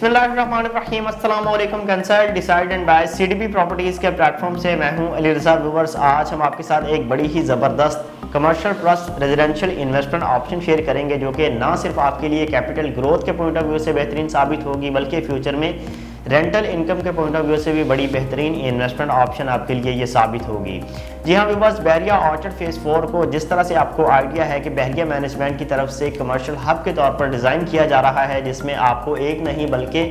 बिस्मिल्लाहिर्रहमानिर्रहीम अस्सलाम वालेकुम। Consult decide and buy CDP properties के प्लेटफॉर्म से मैं हूं अली रज़ा व्यूअर्स। आज हम आपके साथ एक बड़ी ही ज़बरदस्त commercial plus residential investment option share करेंगे जो कि ना सिर्फ आपके लिए कैपिटल ग्रोथ के पॉइंट ऑफ व्यू से बेहतरीन साबित होगी बल्कि फ्यूचर में रेंटल इनकम के पॉइंट ऑफ व्यू से भी बड़ी बेहतरीन इन्वेस्टमेंट ऑप्शन आपके लिए ये साबित होगी। जी हाँ व्यूअर्स, बहरिया ऑर्चर्ड फेज़ 4 को जिस तरह से आपको आइडिया है कि बहरिया मैनेजमेंट की तरफ से कमर्शियल हब के तौर पर डिज़ाइन किया जा रहा है, जिसमें आपको एक नहीं बल्कि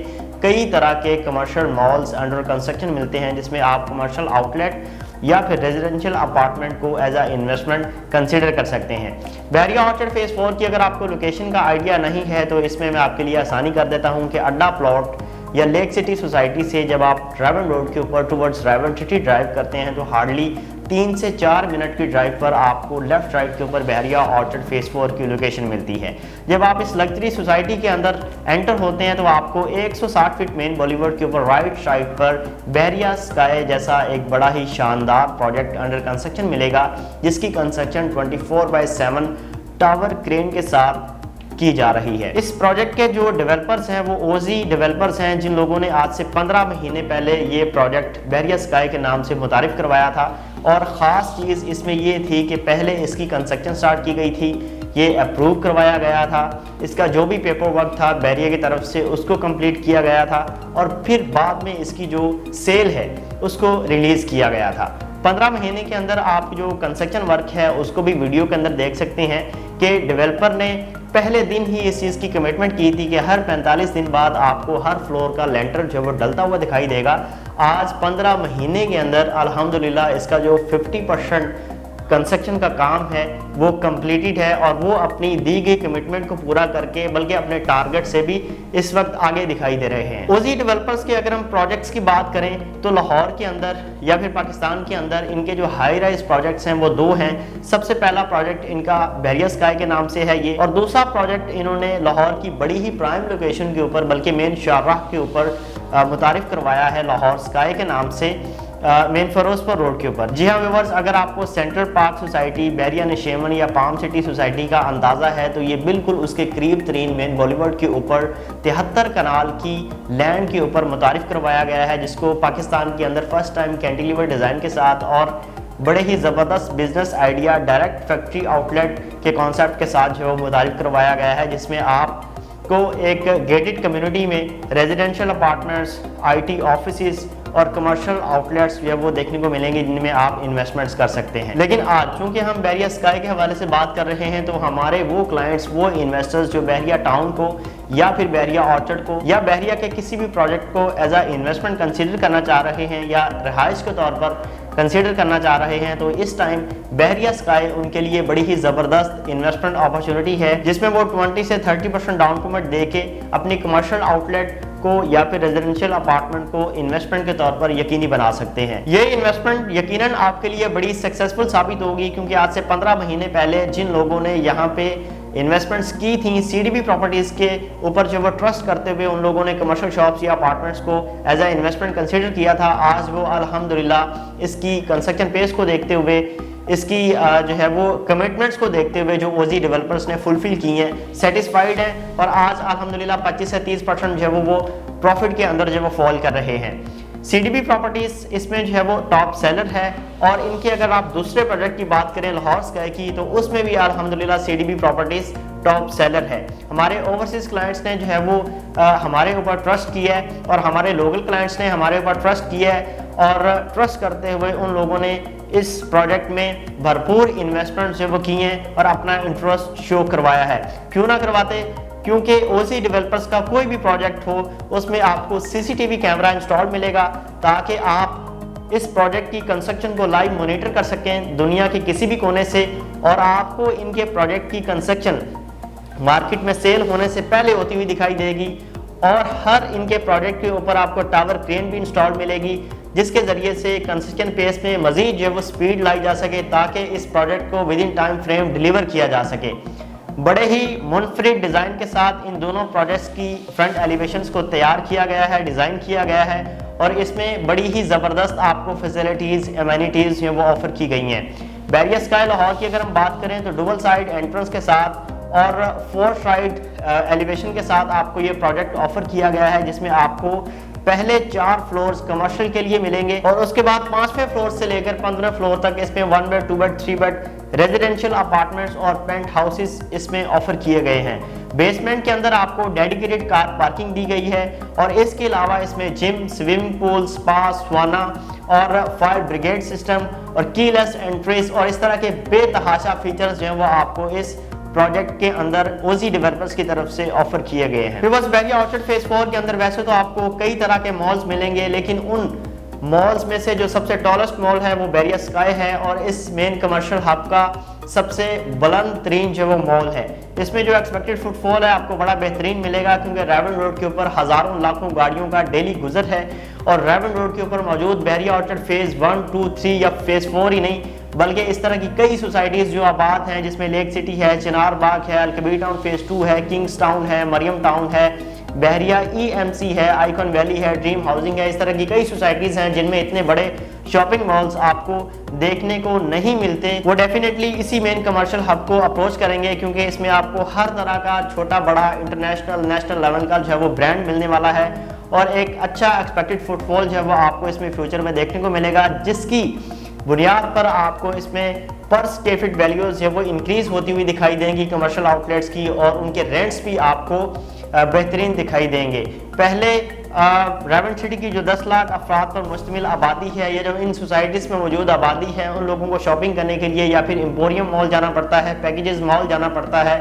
कई तरह के कमर्शियल मॉल्स अंडर कंस्ट्रक्शन मिलते हैं, जिसमें आप कमर्शियल आउटलेट या फिर रेजिडेंशियल अपार्टमेंट को एज अ इन्वेस्टमेंट कंसीडर कर सकते हैं। बहरिया ऑर्चर्ड फेज़ 4 की अगर आपको लोकेशन का आइडिया नहीं है तो इसमें मैं आपके लिए आसानी कर देता हूँ कि अड्डा प्लॉट या लेक सिटी सोसाइटी से जब आप रेवन रोड के ऊपर टुवर्ड्स रेवन सिटी ड्राइव करते हैं तो हार्डली 3 से 4 मिनट की ड्राइव पर आपको लेफ्ट राइट के ऊपर बहरिया ऑर्चर्ड फेज़ 4 की लोकेशन मिलती है। जब आप इस लग्जरी सोसाइटी के अंदर एंटर होते हैं तो आपको 160 फीट मेन बॉलीवुड के ऊपर राइट साइड पर बहरिया स्काई जैसा एक बड़ा ही शानदार प्रोजेक्ट अंडर कंस्ट्रक्शन मिलेगा, जिसकी कंस्ट्रक्शन 24/7 टावर क्रेन के साथ की जा रही है। इस प्रोजेक्ट के जो डेवलपर्स हैं वो ओजी डेवलपर्स हैं, जिन लोगों ने आज से 15 महीने पहले ये प्रोजेक्ट बहरिया स्काई के नाम से मुतारिफ करवाया था। और ख़ास चीज़ इसमें ये थी कि पहले इसकी कंस्ट्रक्शन स्टार्ट की गई थी, ये अप्रूव करवाया गया था, इसका जो भी पेपर वर्क था बहरिया की तरफ से उसको कंप्लीट किया गया था और फिर बाद में इसकी जो सेल है उसको रिलीज़ किया गया था। 15 महीने के अंदर आप जो कंस्ट्रक्शन वर्क है उसको भी वीडियो के अंदर देख सकते हैं कि डेवलपर ने पहले दिन ही इस चीज़ की कमिटमेंट की थी कि हर 45 दिन बाद आपको हर फ्लोर का लेंटर जो वो डलता हुआ दिखाई देगा। आज 15 महीने के अंदर अल्हम्दुलिल्लाह इसका जो 50% कंस्ट्रक्शन का काम है वो कंप्लीटेड है और वो अपनी दी गई कमिटमेंट को पूरा करके बल्कि अपने टारगेट से भी इस वक्त आगे दिखाई दे रहे हैं। ओजी डेवलपर्स के अगर हम प्रोजेक्ट्स की बात करें तो लाहौर के अंदर या फिर पाकिस्तान के अंदर इनके जो हाई राइज प्रोजेक्ट्स हैं वो 2 हैं। सबसे पहला प्रोजेक्ट इनका बहरिया स्काई के नाम से है ये, और दूसरा प्रोजेक्ट इन्होंने लाहौर की बड़ी ही प्राइम लोकेशन के ऊपर बल्कि मेन शाहराह के ऊपर मुतारिफ करवाया है लाहौर स्काई के नाम से, मेन फरोजपुर रोड के ऊपर। जी हाँ व्यूअर्स, अगर आपको सेंट्रल पार्क सोसाइटी, बहरिया नशेमन या पाम सिटी सोसाइटी का अंदाज़ा है तो ये बिल्कुल उसके करीब तरीन मेन बॉलीवुड के ऊपर 73 कनाल की लैंड के ऊपर मुतारिफ करवाया गया है, जिसको पाकिस्तान के अंदर फर्स्ट टाइम कैंटिलीवर डिज़ाइन के साथ और बड़े ही ज़बरदस्त business idea direct factory outlet के कॉन्सेप्ट के साथ जो मुतारिफ करवाया गया है, जिसमें आप को एक गेटेड कम्युनिटी में रेजिडेंशियल अपार्टमेंट्स, आईटी ऑफिसेज और कमर्शियल आउटलेट्स जो है वो देखने को मिलेंगे जिनमें आप इन्वेस्टमेंट्स कर सकते हैं। लेकिन आज चूंकि हम बहरिया स्काई के हवाले से बात कर रहे हैं तो हमारे वो क्लाइंट्स, वो इन्वेस्टर्स जो बहरिया टाउन को या फिर बहरिया ऑर्चर्ड को या बहरिया के किसी भी प्रोजेक्ट को एज अ इन्वेस्टमेंट कंसीडर करना चाह रहे हैं या रिहाइश के तौर पर कंसीडर करना चाह रहे हैं तो इस टाइम बहरिया स्काई उनके लिए बड़ी ही ज़बरदस्त इन्वेस्टमेंट अपॉर्चुनिटी है, जिसमें वो 20 से 30% डाउन पेमेंट देके अपनी कमर्शियल आउटलेट को या फिर रेजिडेंशियल अपार्टमेंट को इन्वेस्टमेंट के तौर पर यकीनी बना सकते हैं। ये इन्वेस्टमेंट यकीनन आपके लिए बड़ी सक्सेसफुल साबित होगी, क्योंकि आज से 15 महीने पहले जिन लोगों ने यहाँ पे इन्वेस्टमेंट्स की थी सीडीपी प्रॉपर्टीज़ के ऊपर जो वो ट्रस्ट करते हुए उन लोगों ने कमर्शियल शॉप्स या अपार्टमेंट्स को एज अ इन्वेस्टमेंट कंसीडर किया था, आज वो अल्हम्दुलिल्लाह इसकी कंस्ट्रक्शन पेस को देखते हुए, इसकी जो है वो कमिटमेंट्स को देखते हुए जो ओजी डेवलपर्स ने फुलफिल की हैं, सेटिस्फाइड हैं और आज अल्हम्दुलिल्लाह 25 से 30% जो है वो प्रॉफिट के अंदर जो वो फॉल कर रहे हैं। सीडीपी प्रॉपर्टीज़ इसमें जो है वो टॉप सेलर है और इनके अगर आप दूसरे प्रोजेक्ट की बात करें लाहौर स्काई की तो उसमें भी अल्हम्दुलिल्लाह सीडीपी प्रॉपर्टीज़ टॉप सेलर है। हमारे ओवरसीज क्लाइंट्स ने जो है वो हमारे ऊपर ट्रस्ट किया है और हमारे लोकल क्लाइंट्स ने हमारे ऊपर ट्रस्ट किया है और ट्रस्ट करते हुए उन लोगों ने इस प्रोजेक्ट में भरपूर इन्वेस्टमेंट जो वो किए हैं और अपना इंटरेस्ट शो करवाया है। क्यों ना करवाते, क्योंकि ओजी डेवलपर्स का कोई भी प्रोजेक्ट हो उसमें आपको सीसीटीवी कैमरा इंस्टॉल मिलेगा ताकि आप इस प्रोजेक्ट की कंस्ट्रक्शन को लाइव मॉनिटर कर सकें दुनिया के किसी भी कोने से, और आपको इनके प्रोजेक्ट की कंस्ट्रक्शन मार्केट में सेल होने से पहले होती हुई दिखाई देगी और हर इनके प्रोजेक्ट के ऊपर आपको टावर क्रेन भी इंस्टॉल मिलेगी, जिसके ज़रिए से कंस्ट्रक्शन पेस में मज़ीद जो वो स्पीड लाई जा सके ताकि इस प्रोजेक्ट को with in time frame deliver किया जा सके। बड़े ही मुनफरिद डिज़ाइन के साथ इन दोनों प्रोजेक्ट्स की फ्रंट एलिवेशंस को तैयार किया गया है, डिज़ाइन किया गया है और इसमें बड़ी ही ज़बरदस्त आपको फैसिलिटीज़, एमेनिटीज़ जो वो ऑफ़र की गई हैं। बहरिया स्काई लाहौर की अगर हम बात करें तो डबल साइड एंट्रेंस के साथ और 4 साइड एलिवेशन के साथ आपको ये प्रोजेक्ट ऑफर किया गया है, जिसमें आपको पहले 4 फ्लोर्स कमर्शियल के लिए मिलेंगे और उसके बाद 5वें फ्लोर से लेकर 15वें फ्लोर तक इसमें 1 bed 2 bed 3 bed residential apartments और पेंट हाउसेस इसमें ऑफर किए गए हैं। बेसमेंट के अंदर आपको डेडिकेटेड कार पार्किंग दी गई है और इसके अलावा इसमें gym, swimming pool, spa, sauna और फायर ब्रिगेड सिस्टम और कीलेस एंट्रीज और इस तरह के बेतहाशा फीचर्स जो हैं वो आपको इस प्रोजेक्ट के अंदर ओजी डेवलपर्स की तरफ से ऑफर किए गए हैं। फिर बस बहरिया ऑर्चर्ड फेज 4 के अंदर वैसे तो आपको कई तरह के मॉल्स मिलेंगे, लेकिन उन मॉल्स में से जो सबसे टॉलेस्ट मॉल है वो बहरिया स्काई है और इस मेन कमर्शियल हब का सबसे बुलंद तरीन जो वो मॉल है। इसमें जो एक्सपेक्टेड फुटफॉल है आपको बड़ा बेहतरीन मिलेगा, क्योंकि रेवन रोड के ऊपर हजारों लाखों गाड़ियों का डेली गुजर है और रेवन रोड के ऊपर मौजूद बहरिया ऑर्चर्ड फेज 1, 2, 3 या फेज 4 ही नहीं बल्कि इस तरह की कई सोसाइटीज जो आबाद हैं, जिसमें लेक सिटी है, चिनार बाग है, अलकबीर टाउन फेज 2 है, किंग्स टाउन है, मरियम टाउन है, बहरिया EMC है, आइकॉन वैली है, ड्रीम हाउसिंग है। इस तरह की कई सोसाइटीज हैं जिनमें इतने बड़े शॉपिंग मॉल्स आपको देखने को नहीं मिलते। वो डेफिनेटली इसी मेन कमर्शियल हब को अप्रोच करेंगे, क्योंकि इसमें आपको हर तरह का छोटा बड़ा इंटरनेशनल नेशनल लेवल का जो है वो ब्रांड मिलने वाला है और एक अच्छा एक्सपेक्टेड फुटफॉल जो है वो आपको इसमें फ्यूचर में देखने को मिलेगा, जिसकी बुनियाद पर आपको इसमें पर स्क्वायर फीट वैल्यूज जो वो इंक्रीज होती हुई दिखाई देंगी कमर्शियल आउटलेट्स की और उनके रेंट्स भी आपको बेहतरीन दिखाई देंगे। पहले रेवन सिटी की जो 10 लाख अफराद पर मुश्तमिल आबादी है, ये जो इन सोसाइटीज़ में मौजूद आबादी है, उन लोगों को शॉपिंग करने के लिए या फिर एम्पोरियम मॉल जाना पड़ता है, पैकेजेस मॉल जाना पड़ता है,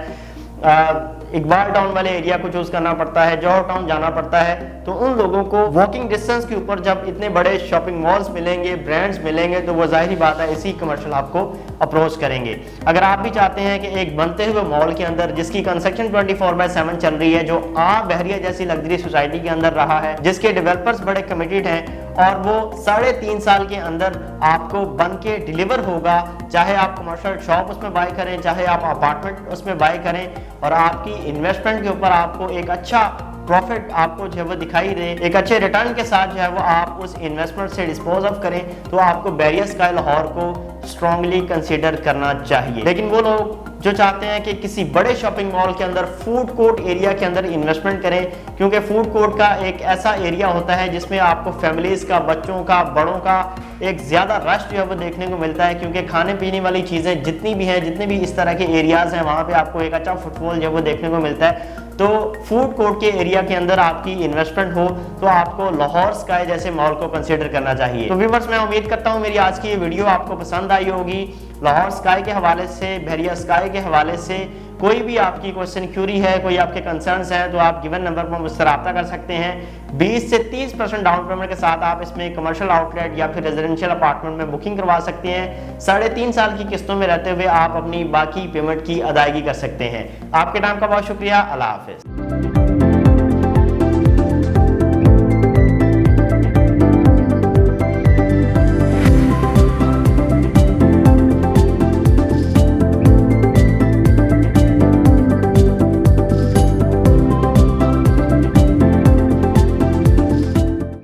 इकबाल टाउन वाले एरिया को चूज करना पड़ता है, जौहर टाउन जाना पड़ता है। तो उन लोगों को वॉकिंग डिस्टेंस के ऊपर जब इतने बड़े शॉपिंग मॉल्स मिलेंगे, ब्रांड्स मिलेंगे, तो वो जाहिर बात है इसी कमर्शियल आपको अप्रोच करेंगे। अगर आप भी चाहते हैं कि एक बनते हुए मॉल के अंदर जिसकी कंस्ट्रक्शन 24/7 चल रही है, जो बहरिया जैसी लग्जरी सोसाइटी के अंदर रहा है, जिसके डेवलपर्स बड़े कमिटेड हैं और वो 3.5 साल के अंदर आपको बन के डिलीवर होगा, चाहे आप कमर्शियल शॉप उसमें बाय करें, चाहे आप अपार्टमेंट उसमें बाय करें, और आपकी इन्वेस्टमेंट के ऊपर आपको एक अच्छा प्रॉफिट आपको जो है वो दिखाई दे, एक अच्छे रिटर्न के साथ जो है वो आप उस इन्वेस्टमेंट से डिस्पोज ऑफ करें, तो आपको बहरिया स्काई लाहौर को स्ट्रांगली कंसीडर करना चाहिए। लेकिन वो लोग जो चाहते हैं कि किसी बड़े शॉपिंग मॉल के अंदर फूड कोर्ट एरिया के अंदर इन्वेस्टमेंट करें, क्योंकि फूड कोर्ट का एक ऐसा एरिया होता है जिसमें आपको फैमिलीज का, बच्चों का, बड़ों का एक ज्यादा रश जो है वो देखने को मिलता है, क्योंकि खाने पीने वाली चीजें जितनी भी हैं, जितने भी इस तरह के एरियाज हैं, वहां पे आपको एक अच्छा फुटफॉल जो है वो देखने को मिलता है। तो फूड कोर्ट के एरिया के अंदर आपकी इन्वेस्टमेंट हो तो आपको लाहौर स्काई जैसे मॉल को कंसीडर करना चाहिए। तो व्यूअर्स, मैं उम्मीद करता हूँ मेरी आज की ये वीडियो आपको पसंद आई होगी। लाहौर स्काई के हवाले से, बहरिया स्काई के हवाले से कोई भी आपकी क्वेश्चन क्यूरी है, कोई आपके कंसर्न्स हैं, तो आप गिवन नंबर पर मुझसे रब्ता कर सकते हैं। 20 से 30% डाउन पेमेंट के साथ आप इसमें कमर्शियल आउटलेट या फिर रेजिडेंशियल अपार्टमेंट में बुकिंग करवा सकते हैं। 3.5 साल की किस्तों में रहते हुए आप अपनी बाकी पेमेंट की अदायगी कर सकते हैं। आपके टाइम का बहुत शुक्रिया। अल्लाह हाफिज।